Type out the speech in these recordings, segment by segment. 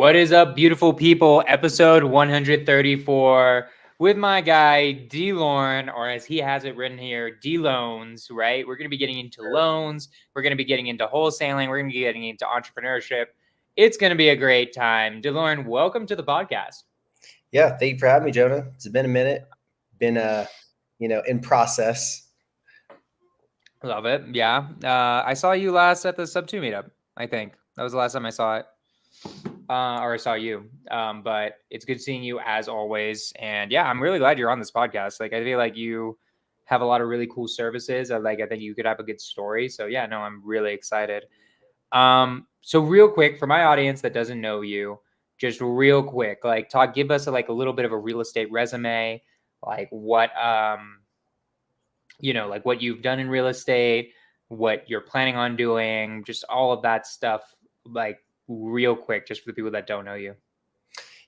What is up, beautiful people? Episode 134 with my guy, D. Lorne, or as he has it written here, D. Loans, right? We're going to be getting into loans. We're going to be getting into wholesaling. We're going to be getting into entrepreneurship. It's going to be a great time. D. Lorne, welcome to the podcast. Yeah, thank you for having me, Jonah. It's been a minute. Been in process. Love it. Yeah. I saw you last at the Sub 2 meetup, I think. That was the last time I saw it. Or I saw you. But it's good seeing you as always. And yeah, I'm really glad you're on this podcast. Like, I feel like you have a lot of really cool services. I think you could have a good story. So yeah, no, I'm really excited. So real quick, for my audience that doesn't know you, just real quick, like give us a little bit of a real estate resume, like what like what you've done in real estate, what you're planning on doing, just all of that stuff, like real quick, just for the people that don't know you.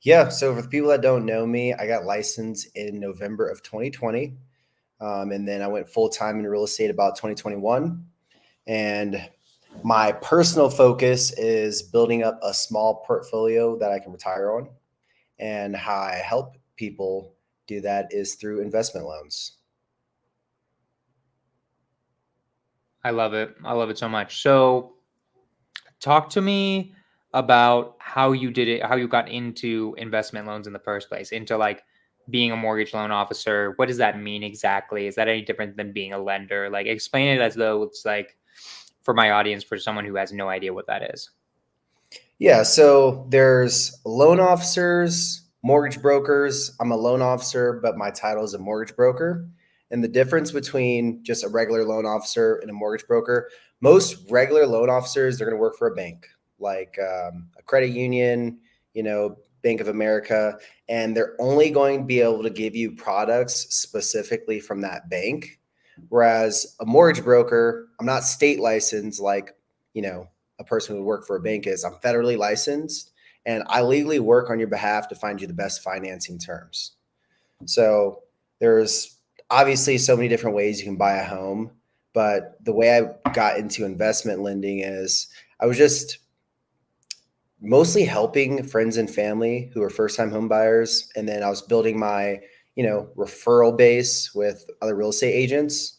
Yeah, so for the people that don't know me, I got licensed in November of 2020. And then I went full-time in real estate about 2021. And my personal focus is building up a small portfolio that I can retire on. And how I help people do that is through investment loans. I love it. I love it so much. So talk to me about how you did it, how you got into investment loans in the first place, into like being a mortgage loan officer. What does that mean exactly? Is that any different than being a lender? Like, explain it as though it's like for my audience, for someone who has no idea what that is. Yeah, so there's loan officers, mortgage brokers. I'm a loan officer, but my title is a mortgage broker. And the difference between just a regular loan officer and a mortgage broker, most regular loan officers, they're going to work for a bank, like a credit union, Bank of America, and they're only going to be able to give you products specifically from that bank. Whereas a mortgage broker, I'm not state licensed like, a person who would work for a bank is. I'm federally licensed and I legally work on your behalf to find you the best financing terms. So there's obviously so many different ways you can buy a home, but the way I got into investment lending is I was just mostly helping friends and family who are first-time home buyers. And then I was building my, referral base with other real estate agents.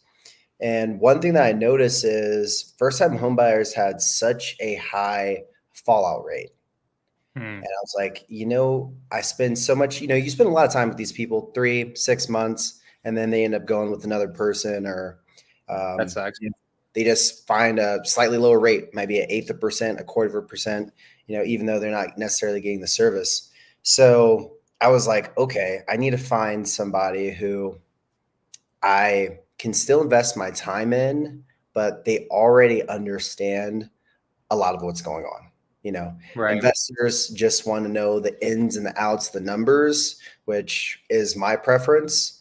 And one thing that I noticed is first-time homebuyers had such a high fallout rate. And I was like, I spend so much, you spend a lot of time with these people, 3-6 months, and then they end up going with another person or That sucks. they just find a slightly lower rate, maybe an eighth of a percent, a quarter of a percent, even though they're not necessarily getting the service. So I was like, okay, I need to find somebody who I can still invest my time in, but they already understand a lot of what's going on. Right. Investors just want to know the ins and the outs, the numbers, which is my preference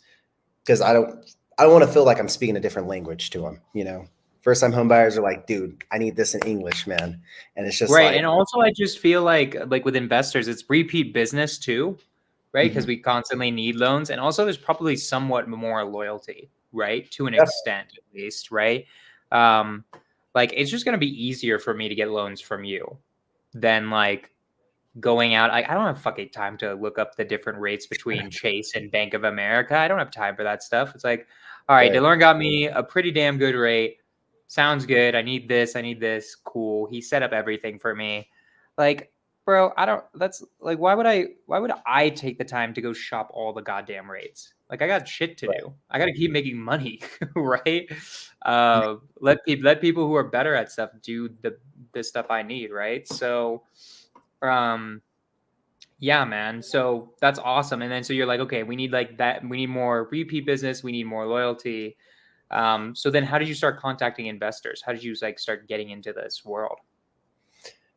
because I don't want to feel like I'm speaking a different language to them. First time home buyers are like, dude, I need this in English, man. And it's just right. And also I just feel like with investors, it's repeat business too, right? Because we constantly need loans. And also there's probably somewhat more loyalty, right? To an extent, at least, right? Like it's just going to be easier for me to get loans from you than like going out. I don't have fucking time to look up the different rates between Chase and Bank of America. I don't have time for that stuff. It's like, all right, DeLorme got me a pretty damn good rate. Sounds good. I need this. Cool. He set up everything for me. Like, bro, that's like, why would I take the time to go shop all the goddamn rates? Like, I got shit to do. I got to keep making money, right? Let people who are better at stuff do the stuff I need, right? So, yeah, man. So that's awesome. And then so you're like, okay, we need like that. We need more repeat business. We need more loyalty. So then how did you start contacting investors? How did you like start getting into this world?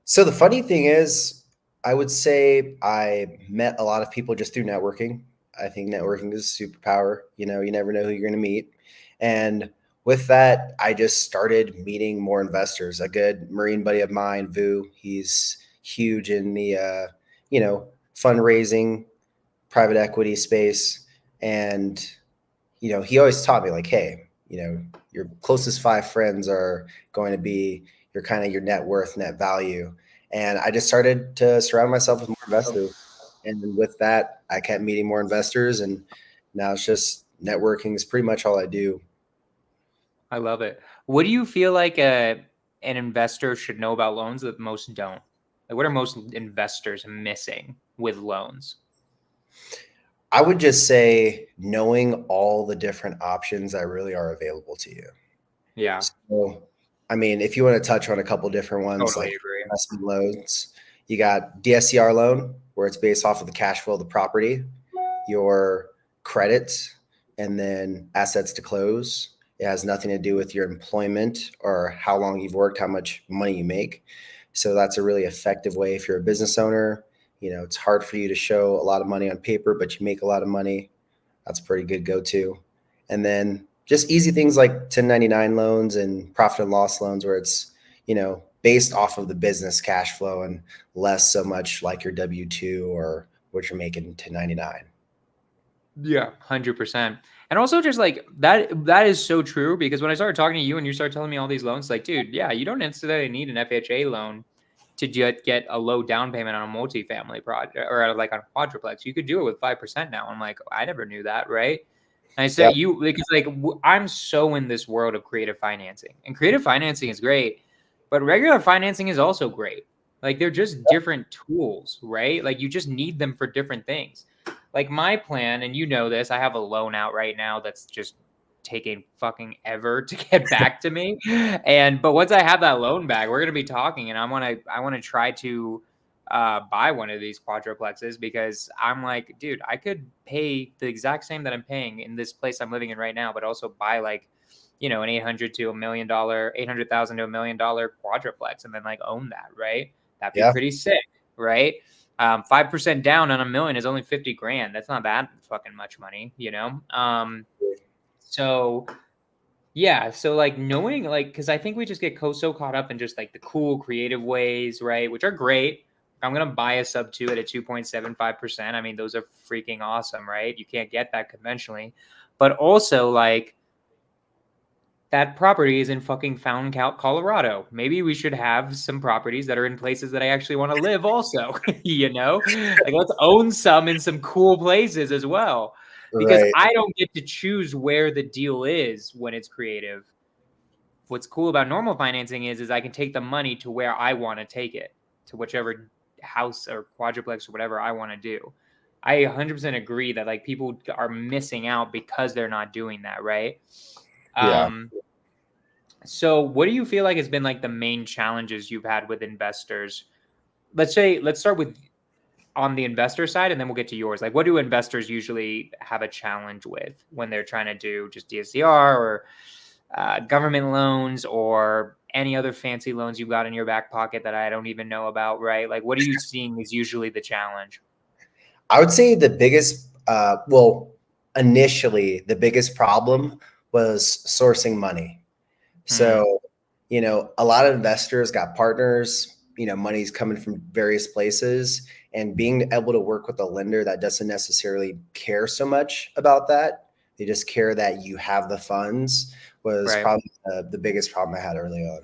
So the funny thing is, I would say I met a lot of people just through networking. I think networking is a superpower. You never know who you're going to meet. And with that, I just started meeting more investors. A good Marine buddy of mine, Vu, he's huge in the, fundraising, private equity space. And, he always taught me like, hey, your closest 5 friends are going to be your net worth, net value. And I just started to surround myself with more investors. And then with that, I kept meeting more investors. And now it's just networking is pretty much all I do. I love it. What do you feel like an investor should know about loans that most don't? Like, what are most investors missing with loans? I would just say knowing all the different options that really are available to you. Yeah, So, I mean, if you want to touch on a couple different ones totally like agree. investment loans, you got DSCR loan, where it's based off of the cash flow of the property, your credit, and then assets to close. It has nothing to do with your employment or how long you've worked, how much money you make. So that's a really effective way if you're a business owner. It's hard for you to show a lot of money on paper, but you make a lot of money. That's a pretty good go-to. And then just easy things like 1099 loans and profit and loss loans where it's, based off of the business cash flow and less so much like your W-2 or what you're making 1099. Yeah, 100%. And also just like that is so true because when I started talking to you and you started telling me all these loans, like, dude, yeah, you don't necessarily need an FHA loan to get a low down payment on a multifamily project or like on a quadruplex. You could do it with 5% now. I'm like, I never knew that, right? And I Yeah. said you because like I'm so in this world of creative financing, and creative financing is great, but regular financing is also great. Like they're just different tools, right? Like you just need them for different things. Like my plan, and you know this, I have a loan out right now that's just taking fucking ever to get back to me. But once I have that loan back, we're gonna be talking, and I wanna try to buy one of these quadruplexes because I'm like, dude, I could pay the exact same that I'm paying in this place I'm living in right now, but also buy like, an 800 to $1 million, 800,000 to $1 million quadruplex and then like own that, right? That'd be Yeah. pretty sick, right? 5% down on $1 million is only 50 grand. That's not that fucking much money, So yeah, so like knowing like because I think we just get so caught up in just like the cool creative ways, right? Which are great. I'm gonna buy a sub two at a 2.75%. I mean, those are freaking awesome, right? You can't get that conventionally. But also like that property is in fucking Fountain, Colorado. Maybe we should have some properties that are in places that I actually want to live also, Like let's own some in some cool places as well. Because Right. I don't get to choose where the deal is when it's creative. What's cool about normal financing is I can take the money to where I want to take it, to whichever house or quadruplex or whatever I want to do. I 100% agree that like people are missing out because they're not doing that, right? Yeah. So what do you feel like has been like the main challenges you've had with investors? Let's start with on the investor side and then we'll get to yours. Like what do investors usually have a challenge with when they're trying to do just DSCR or government loans or any other fancy loans you've got in your back pocket that I don't even know about, right? Like what are you seeing is usually the challenge? I would say the biggest, initially, the biggest problem was sourcing money. Hmm, So, a lot of investors got partners, money's coming from various places, and being able to work with a lender that doesn't necessarily care so much about that. They just care that you have the funds was right. probably the biggest problem I had early on.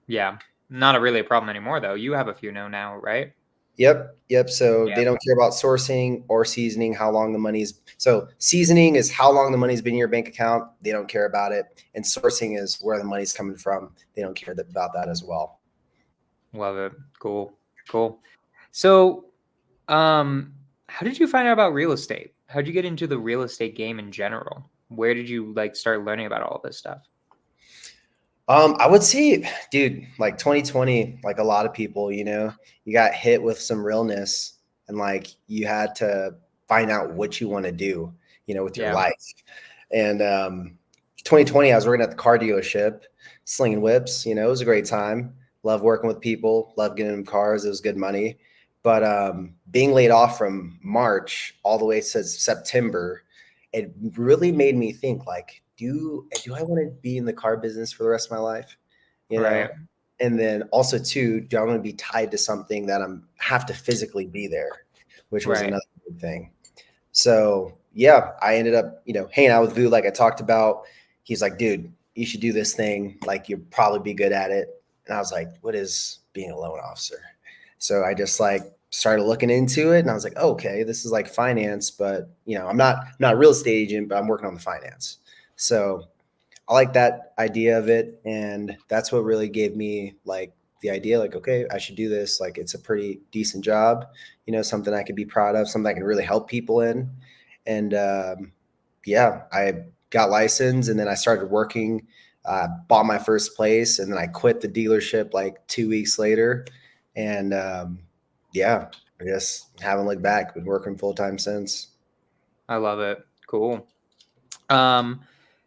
Yeah. Not really a problem anymore though. You have a few now, right? Yep, yep. So Yeah. they don't care about sourcing or seasoning, how long the money's. So seasoning is how long the money's been in your bank account. They don't care about it. And sourcing is where the money's coming from. They don't care about that as well. Love it. Cool. Cool. So, how did you find out about real estate? How did you get into the real estate game in general? Where did you like start learning about all this stuff? I would say, dude, like 2020, like a lot of people, you got hit with some realness and like you had to find out what you want to do, with your Yeah. life. And 2020, I was working at the car dealership, slinging whips. It was a great time. Love working with people. Love getting them cars. It was good money. But being laid off from March all the way to September, it really made me think like, do I want to be in the car business for the rest of my life? You Right. know, and then also too, do I want to be tied to something that have to physically be there, which was Right. another big thing. So yeah, I ended up, hanging out with Vu like I talked about. He's like, dude, you should do this thing. Like you'll probably be good at it. And I was like, what is being a loan officer? So I just like started looking into it and I was like, oh, okay, this is like finance, but I'm not a real estate agent, but I'm working on the finance. So I like that idea of it. And that's what really gave me like the idea, like, okay, I should do this. Like it's a pretty decent job, something I could be proud of, something I can really help people in. And yeah, I got licensed and then I started working, bought my first place, and then I quit the dealership like 2 weeks later. And yeah, I just haven't looked back. Been working full time since. I love it. Cool.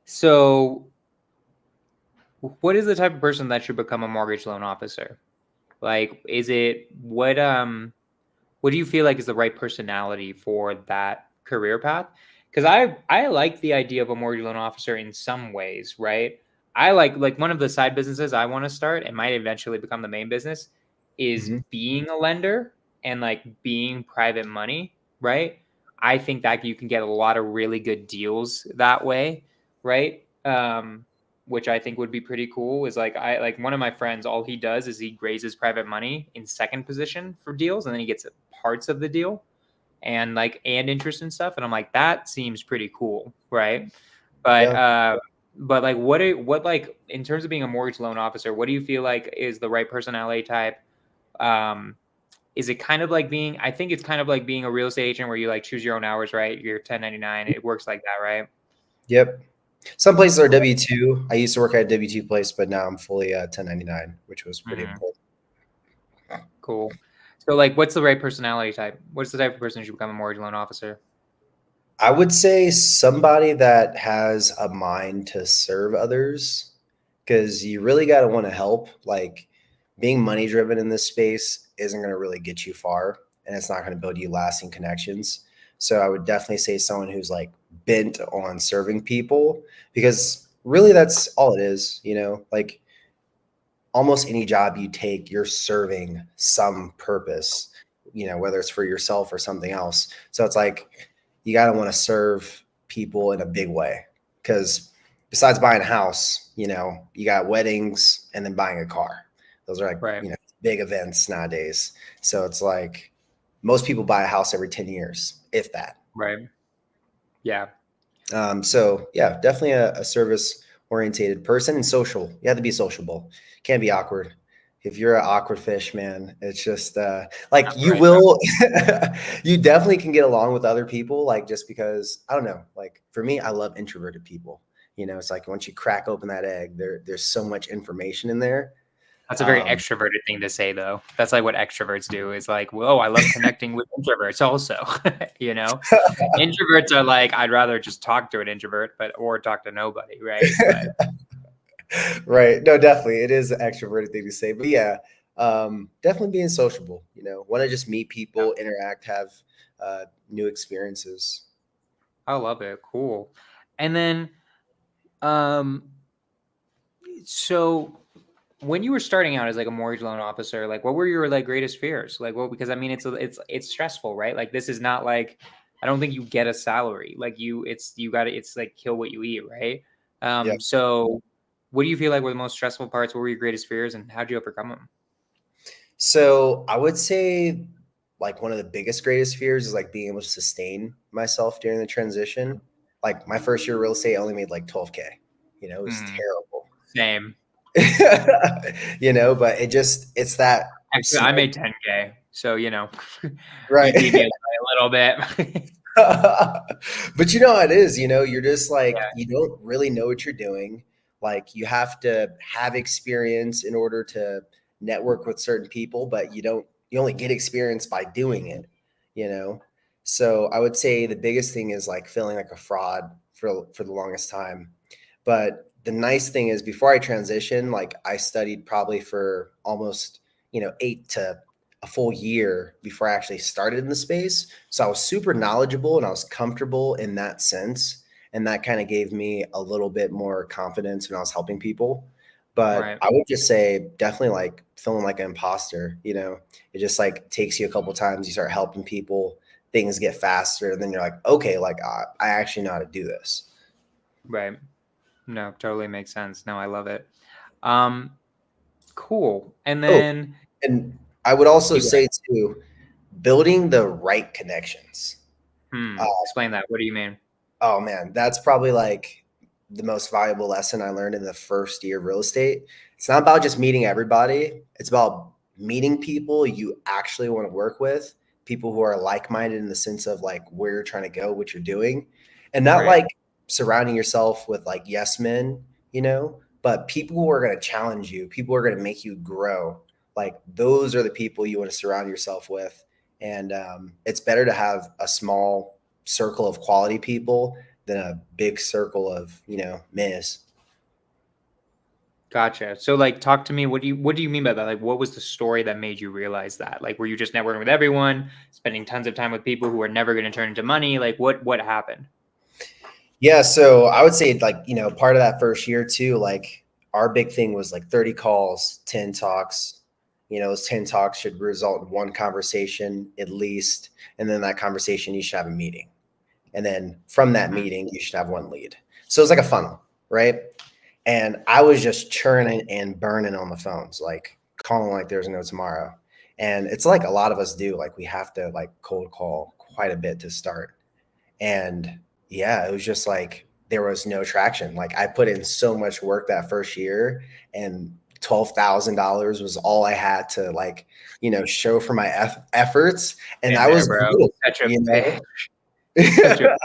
So what is the type of person that should become a mortgage loan officer? Like, what do you feel like is the right personality for that career path? Because I like the idea of a mortgage loan officer in some ways, right? I like one of the side businesses I want to start and might eventually become the main business is Mhm. being a lender and like being private money, right? I think that you can get a lot of really good deals that way, right? Which I think would be pretty cool. Is like I like one of my friends, all he does is he raises private money in second position for deals, and then he gets parts of the deal and interest and stuff. And I'm like, that seems pretty cool, right? But Yeah. uh, but like, what like in terms of being a mortgage loan officer, what do you feel like is the right personality type? Um, is it kind of like being? I think it's kind of like being a real estate agent where you like choose your own hours, right? You're 1099. It works like that, right? Yep. Some places are W-2. I used to work at a W-2 place, but now I'm fully 1099, which was pretty Mhm. important. Cool. So, like, what's the right personality type? What's the type of person who should become a mortgage loan officer? I would say somebody that has a mind to serve others, because you really got to want to help. Like being money driven in this space isn't going to really get you far, and it's not going to build you lasting connections. So I would definitely say someone who's like bent on serving people, because really that's all it is, like almost any job you take, you're serving some purpose, whether it's for yourself or something else. So it's like you got to want to serve people in a big way, because besides buying a house, you got weddings and then buying a car. Those are like, Right. big events nowadays. So it's like most people buy a house every 10 years, if that. Right. Yeah. So yeah, definitely a service orientated person and social. You have to be sociable. Can't be awkward. If you're an awkward fish, man, it's just like you Right. will. You definitely can get along with other people, like just because I don't know. Like for me, I love introverted people. It's like once you crack open that egg, there's so much information in there. That's a very Um, extroverted thing to say, though. That's like what extroverts do is like, whoa, I love connecting with introverts also. you know, Introverts are like, I'd rather just talk to an introvert, or talk to nobody, right? But right. No, definitely. It is an extroverted thing to say. But yeah, definitely being sociable, want to just meet yeah, people, interact, have new experiences. I love it. Cool. And then, um, so when you were starting out as like a mortgage loan officer, like what were your like greatest fears? Like what because I mean it's stressful, right? Like this is not like I don't think you get a salary. Like you got to it's like kill what you eat, right? Yeah. So what do you feel like were the most stressful parts? What were your greatest fears and how'd you overcome them? So I would say like one of the biggest, greatest fears is like being able to sustain myself during the transition. Like my first year of real estate, I only made like 12K. It was Hmm. terrible. Same. But it's that Actually, I small, made 10K. So, you right? beat me by a little bit. But how it is, you're just Yeah, like, you don't really know what you're doing. Like you have to have experience in order to network with certain people, but you only get experience by doing it, you know? So I would say the biggest thing is like feeling like a fraud for the longest time. But the nice thing is before I transitioned, like I studied probably for almost, 8 to a full year before I actually started in the space. So I was super knowledgeable and I was comfortable in that sense. And that kind of gave me a little bit more confidence when I was helping people. But right. I would just say definitely like feeling like an imposter, it just like takes you a couple times, you start helping people, things get faster, and then you're like, okay, like I actually know how to do this. Right. No, totally makes sense. No, I love it. Um, cool. And Oh, then and I would also You got say too, building the right connections. it. Uh, Explain that. What do you mean? oh man, that's probably like the most valuable lesson I learned in the first year of real estate. It's not about just meeting everybody. It's about meeting people you actually want to work with, people who are like-minded in the sense of like where you're trying to go, what you're doing, and not Right. like surrounding yourself with like yes men, but people who are going to challenge you, people who are going to make you grow. Like those are the people you want to surround yourself with. And it's better to have a small circle of quality people than a big circle of, miss. Gotcha. So like talk to me. What do you mean by that? Like what was the story that made you realize that? Like were you just networking with everyone, spending tons of time with people who are never going to turn into money? Like what happened? Yeah, so I would say like, part of that first year too, like our big thing was like 30 calls, 10 talks. Those 10 talks should result in one conversation at least. And then that conversation, you should have a meeting. And then from that Mhm. meeting, you should have one lead. So it's like a funnel, right? And I was just churning and burning on the phones, like calling like there's no tomorrow. And it's like a lot of us do, like we have to like cold call quite a bit to start. And yeah, it was just like there was no traction. Like I put in so much work that first year, and $12,000 was all I had to like, show for my efforts. And Been I there, was bro. little, Such a you bitch. know? Such a bitch.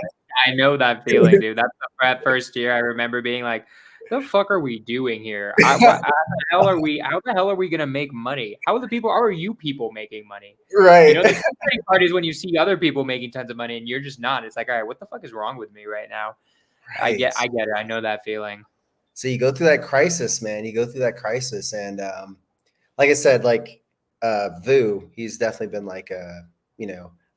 I know that feeling, dude. That's that first year. I remember being like, "The fuck are we doing here? How the hell are we gonna make money? How are you people making money? Right. The frustrating part is when you see other people making tons of money and you're just not. It's like, all right, what the fuck is wrong with me right now? Right. I get it. I know that feeling. So you go through that crisis, man. You go through that crisis. And like I said, like Vu, he's definitely been like a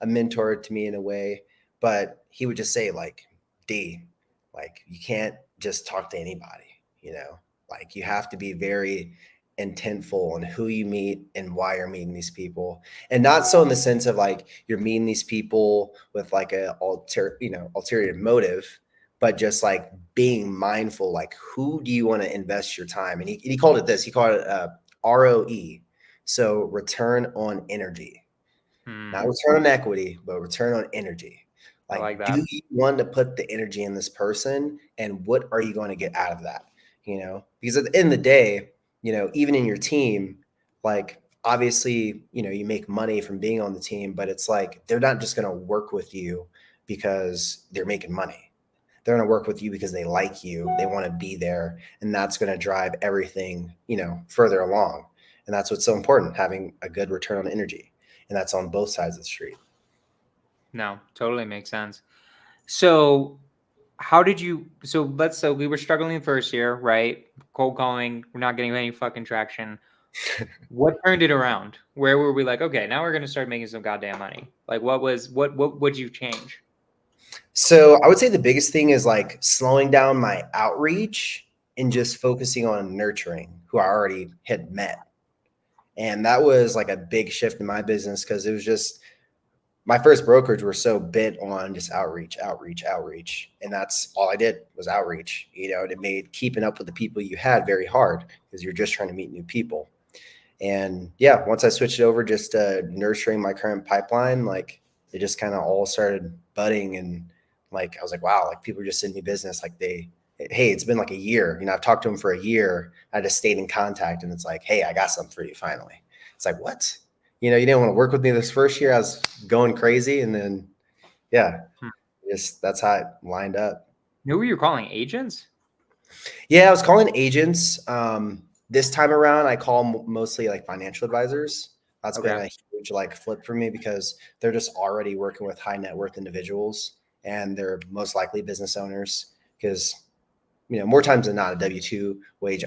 mentor to me in a way. But he would just say, like, D, like you can't just talk to anybody. Like you have to be very intentful on who you meet and why you're meeting these people. And not so in the sense of like you're meeting these people with like ulterior motive, but just like being mindful, like who do you want to invest your time? And he called it this, he called it ROE. So return on energy, not Hmm. return on equity, but return on energy. I Like, like do that. you want to put the energy in this person? And what are you going to get out of that? Because at the end of the day, even in your team, like obviously, you make money from being on the team, but it's like they're not just going to work with you because they're making money. They're going to work with you because they like you, they want to be there, and that's going to drive everything, further along. And that's what's so important, having a good return on energy. And that's on both sides of the street. No, totally makes sense. So how did you so we were struggling first year, right? Cold calling, we're not getting any fucking traction. What turned it around? Where were we like, okay, now we're gonna start making some goddamn money? Like what would you change? So I would say the biggest thing is like slowing down my outreach and just focusing on nurturing who I already had met. And that was like a big shift in my business because it was just my first brokerage were so bent on just outreach, outreach, outreach. And that's all I did was outreach. And it made keeping up with the people you had very hard because you're just trying to meet new people. And yeah, once I switched it over just nurturing my current pipeline, like it just kind of all started budding. And like I was like, wow, like people are just sending me business. Like hey, it's been like a year. I've talked to them for a year. I just stayed in contact, and it's like, hey, I got something for you finally. It's like, what? You didn't want to work with me this first year. I was going crazy, and then yeah, Hmm. just that's how it lined up. Who were you calling? Agents? Yeah, I was calling agents. This time around, I call mostly like financial advisors. That's been Okay. a huge like flip for me because they're just already working with high net worth individuals, and they're most likely business owners because more times than not, a W-2 wage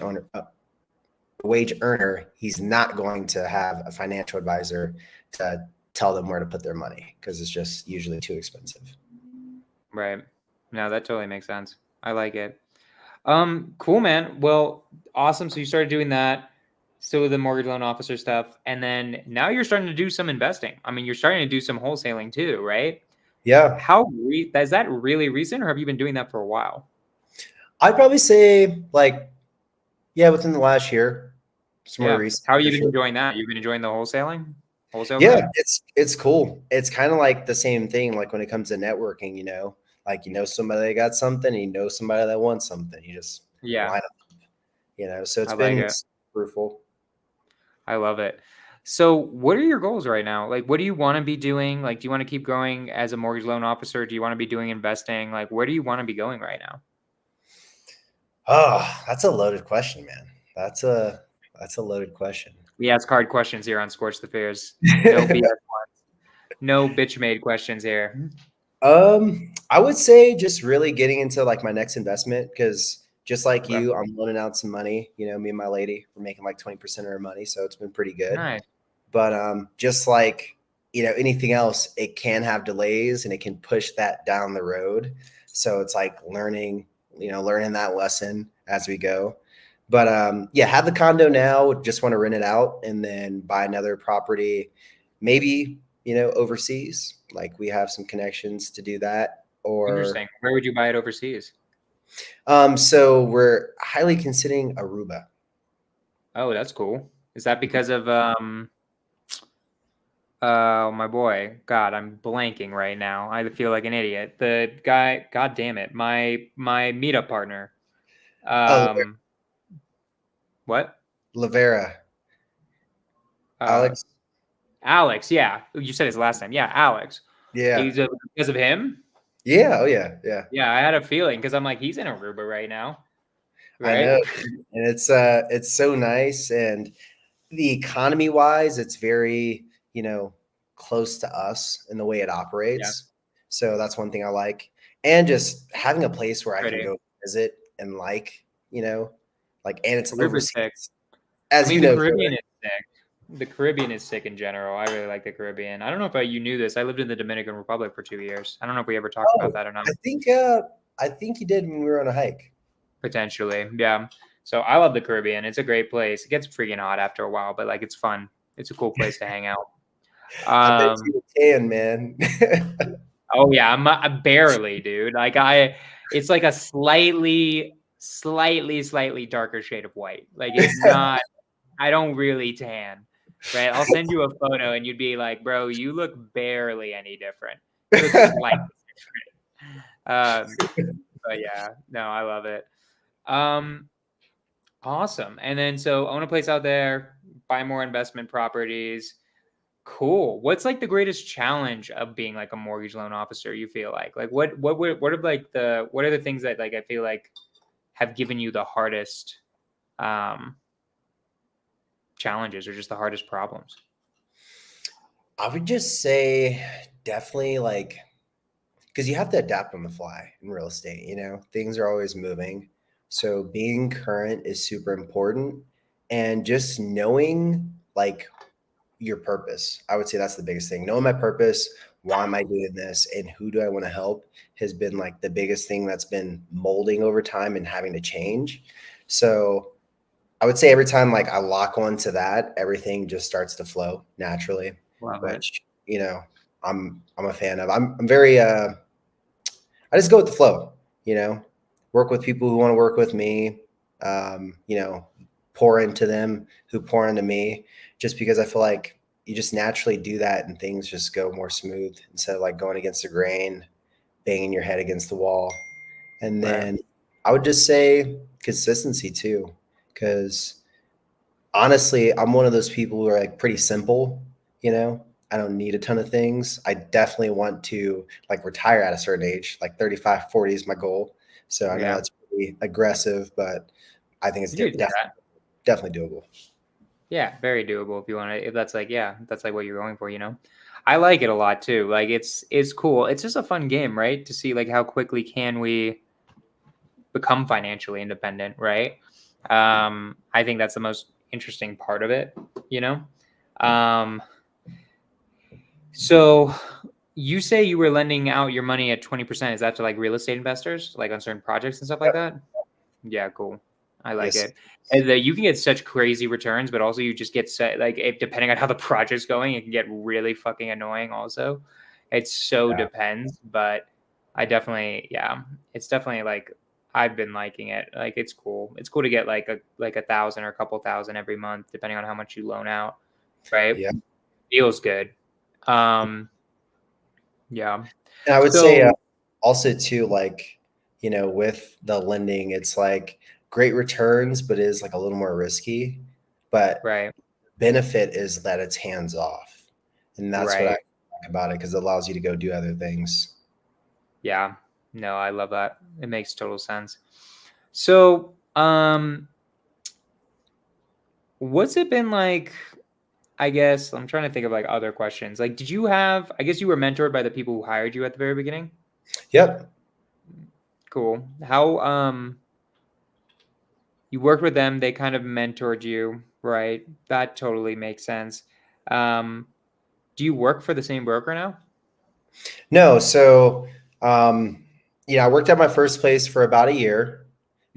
earner, he's not going to have a financial advisor to tell them where to put their money because it's just usually too expensive. Right. No, that totally makes sense. I like it. Cool, man. Well, awesome. So you started doing that, still with the mortgage loan officer stuff, and then now you're starting to do some investing. I mean, you're starting to do some wholesaling too, right? Yeah, Is that really recent, or have you been doing that for a while? I'd probably say like, yeah, within the last year. some more Yeah. research How have for you been sure. enjoying that? You've been enjoying the wholesale Yeah, grind? it's cool. It's kind of like the same thing, like when it comes to networking, like somebody that got something, and somebody that wants something. You just Yeah, line up, So it's I like been it. fruitful. I love it. So, what are your goals right now? Like, what do you want to be doing? Like, do you want to keep growing as a mortgage loan officer? Do you want to be doing investing? Like, where do you want to be going right now? Oh, that's a loaded question, man. That's a that's a loaded question. We ask hard questions here on Skorch the Fears. No BS ones. No bitch made questions here. I would say just really getting into like my next investment because just like Okay. you, I'm loaning out some money. Me and my lady, we're making like 20% of our money, so it's been pretty good. Nice. But just like anything else, it can have delays and it can push that down the road. So it's like learning that lesson as we go. But yeah, have the condo now. Just want to rent it out and then buy another property, maybe overseas. Like we have some connections to do that. Or Interesting. Where would you buy it overseas? so we're highly considering Aruba. Oh, that's cool. Is that because of my boy? God, I'm blanking right now. I feel like an idiot. The guy, god damn it. My meetup partner. Oh, Um what? Lavera, Uh Alex. Alex, yeah. You said his last name. Yeah, Alex. Yeah, He's because of him? yeah, oh yeah, yeah. Yeah, I had a feeling because I'm like, he's in Aruba right now, I right? know, and it's so nice, and the economy wise, it's very close to us in the way it Yeah, operates. So that's one thing I like, and just having a place where I can pretty. go visit and and it's Aruba's sick. overseas, I as mean, you the know. Caribbean is sick. The Caribbean is sick in general. I really like the Caribbean. I don't know if you knew this. I lived in the Dominican Republic for 2 years. I don't know if we ever talked about Oh, that or not. I think you did when we were on a hike. Potentially, yeah. So I love the Caribbean. It's a great place. It gets freaking hot after a while, but like it's fun. It's a cool place to hang out. I bet Um, you were tan, man. oh yeah, I'm barely, dude. It's like a slightly darker shade of white. Like it's not. I don't really tan, right? I'll send you a photo and you'd be like, bro, you look barely any different. You look slightly different. But yeah, no, I love it. Um, awesome. And then so own a place out there, buy more investment properties. Cool. What's like the greatest challenge of being like a mortgage loan officer, you feel like? Like what are like what are the things that like I feel like have given you the hardest um challenges or just the hardest problems? I would just say definitely like because you have to adapt on the fly in real estate, things are always moving. So being current is super important and just knowing like your purpose. I would say that's the biggest thing. Knowing my purpose, why am I doing this, and who do I want to help has been like the biggest thing that's been molding over time and having to change. So I would say every time like I lock onto that, everything just starts to flow naturally, Love it. which I'm a fan of. I'm very I just go with the flow, work with people who want to work with me, um, you know, pour into them who pour into me, just because I feel like you just naturally do that and things just go more smooth instead of like going against the grain, banging your head against the wall. And Right. then I would just say consistency too, because honestly, I'm one of those people who are like pretty simple, you know. I don't need a ton of things. I definitely want to like retire at a certain age, like 35, 40 is my goal. So I know Yeah. that's pretty aggressive, but I think it's You could do that. definitely doable. Yeah, very doable if you want to. If that's like, yeah, that's like what you're going for. I like it a lot too. Like it's cool. It's just a fun game, right? To see like how quickly can we become financially independent, right? I think that's the most interesting part of it, you know? Um, so you say you were lending out your money at 20%. Is that to like real estate investors, like on certain projects and stuff like Yep. that? Yeah, cool. I like Yes. it. And you can get such crazy returns, but also you just get set like depending on how the project's going, it can get really fucking annoying also. It so Yeah. depends, but I definitely, yeah, it's definitely like I've been liking it. Like it's cool. It's cool to get like a 1,000 or a couple thousand every month, depending on how much you loan out. Right? Yeah. Feels good. Um, yeah. And I would say So also too, like, with the lending, it's like great returns, but it is like a little more risky. But right, benefit is that it's hands off. And that's what I right. like about it because it allows you to go do other things. Yeah. No, I love that. It makes total sense. So, what's it been like? I guess I'm trying to think of like other questions. Like, did you have, I guess you were mentored by the people who hired you at the very beginning? Yep. Cool. How, you worked with them, they kind of mentored you, right? That totally makes sense. Um, do you work for the same broker now? No. So, I worked at my first place for about a year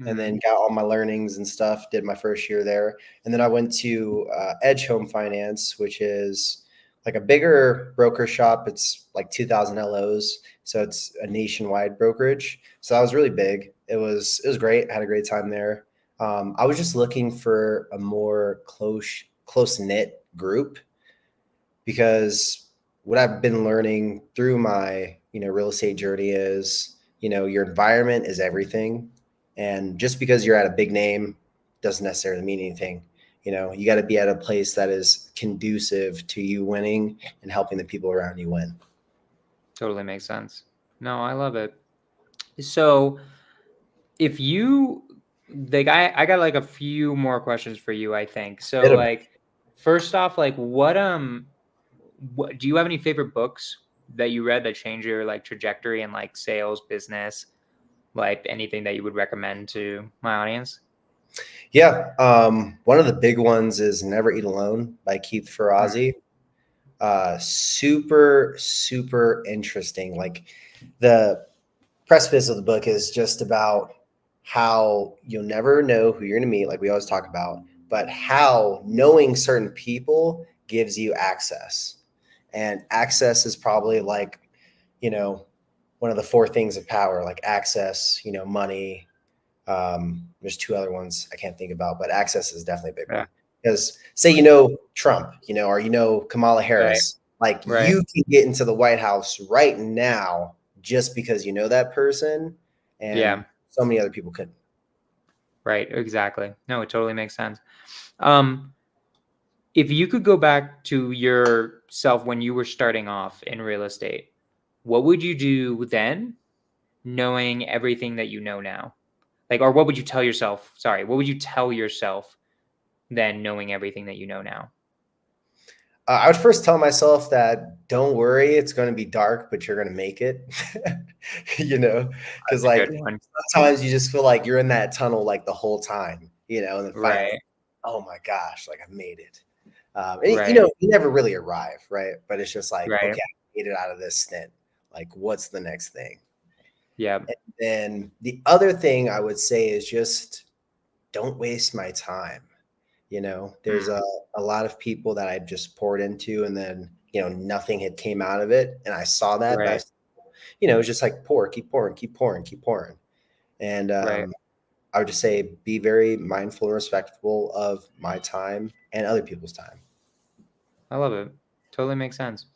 and Hmm. then got all my learnings and stuff, did my first year there. And then I went to Edge Home Finance, which is like a bigger broker shop. It's like 2,000 LOs. So it's a nationwide brokerage. So that was really big. It was great. I had a great time there. I was just looking for a more close knit group because what I've been learning through my real estate journey is your environment is everything, and just because you're at a big name doesn't necessarily mean anything. You got to be at a place that is conducive to you winning and helping the people around you win. Totally makes sense. No, I love it. So, if you like, I got like a few more questions for you, I think. So, Hit 'em. like, first off, like, what do you have any favorite books that you read that changed your like trajectory in like sales, business, like anything that you would recommend to my audience? Yeah, one of the big ones is Never Eat Alone by Keith Mm, Ferrazzi. Super super interesting. Like, the precipice of the book is just about how you'll never know who you're going to meet, like we always talk about, but how knowing certain people gives you access. And access is probably like, you know, one of the four things of power, like access, money. There's two other ones I can't think about, but access is definitely a big yeah. one. Because say Trump, or Kamala Right. Harris, like Right. you can get into the White House right now just because you know that person, and Yeah. so many other people couldn't. Right. Exactly. No, it totally makes sense. Um, if you could go back to yourself when you were starting off in real estate, what would you do then, knowing everything that you know now? Like, or what would you tell yourself? Sorry, what would you tell yourself then, knowing everything that you know now? I would first tell myself that don't worry, it's going to be dark, but you're going to make it. Because That's a like good one. sometimes you just feel like you're in that tunnel like the whole time, and then finally, Right. oh my gosh, like I've made it. And Right. you never really arrive, right? But it's just like, Right. okay, I made it out of this stint. Like, what's the next thing? Yeah. And then the other thing I would say is just don't waste my time. There's Mm, a lot of people that I just poured into, and then nothing had came out of it, and I saw that, but right. it was just like pour, keep pouring, keep pouring, keep pouring, and Right. I would just say be very mindful and respectful of my time and other people's time. I love it. Totally makes sense.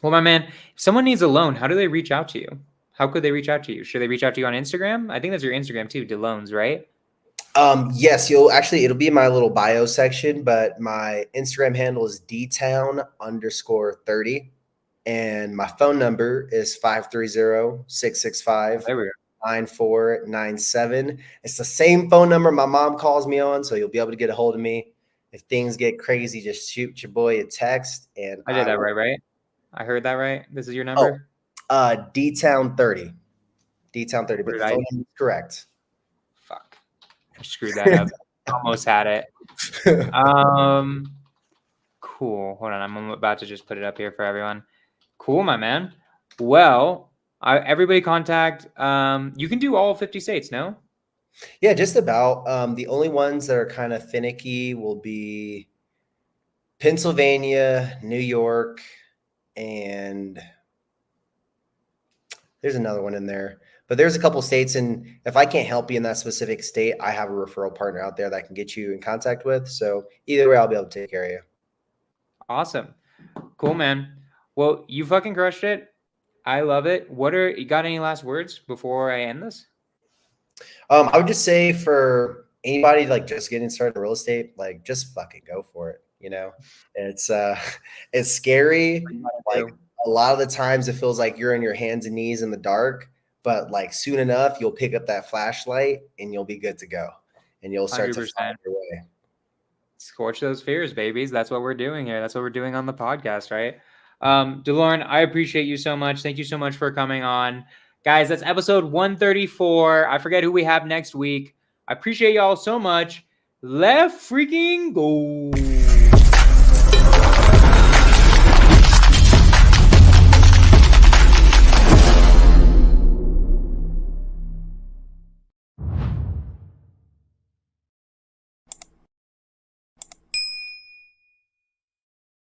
Well, my man, if someone needs a loan, how do they reach out to you? How could they reach out to you? Should they reach out to you on Instagram? I think that's your Instagram too, DeLoans, right? Yes, it'll be in my little bio section, but my Instagram handle is dtown_30. And my phone number is 530 Oh, there we go. 9497. It's the same phone number my mom calls me on, so you'll be able to get a hold of me. If things get crazy, just shoot your boy a text and I did I that will. right, right? I heard that right. This is your Oh, number? D-Town 30. D-Town 30, What but did the I phone number is correct. fuck. I screwed that up. Almost had it. Um cool. Hold on. I'm about to just put it up here for everyone. Cool, my man. Well, everybody contact you can do all 50 states, no? Yeah, just about. The only ones that are kind of finicky will be Pennsylvania, New York, and there's another one in there. But there's a couple states, and if I can't help you in that specific state, I have a referral partner out there that I can get you in contact with. So either way, I'll be able to take care of you. Awesome. Cool, man. Well, you fucking crushed it. I love it. You got any last words before I end this? I would just say for anybody like just getting started in real estate, like just fucking go for it. You know, it's it's scary. Like a lot of the times it feels like you're on your hands and knees in the dark, but like soon enough you'll pick up that flashlight and you'll be good to go, and you'll start 100%. to find your way. Skorch those fears, babies. That's what we're doing here. That's what we're doing on the podcast, right? DeLorean, I appreciate you so much. Thank you so much for coming on. Guys, that's episode 134. I forget who we have next week. I appreciate y'all so much. Let's freaking go.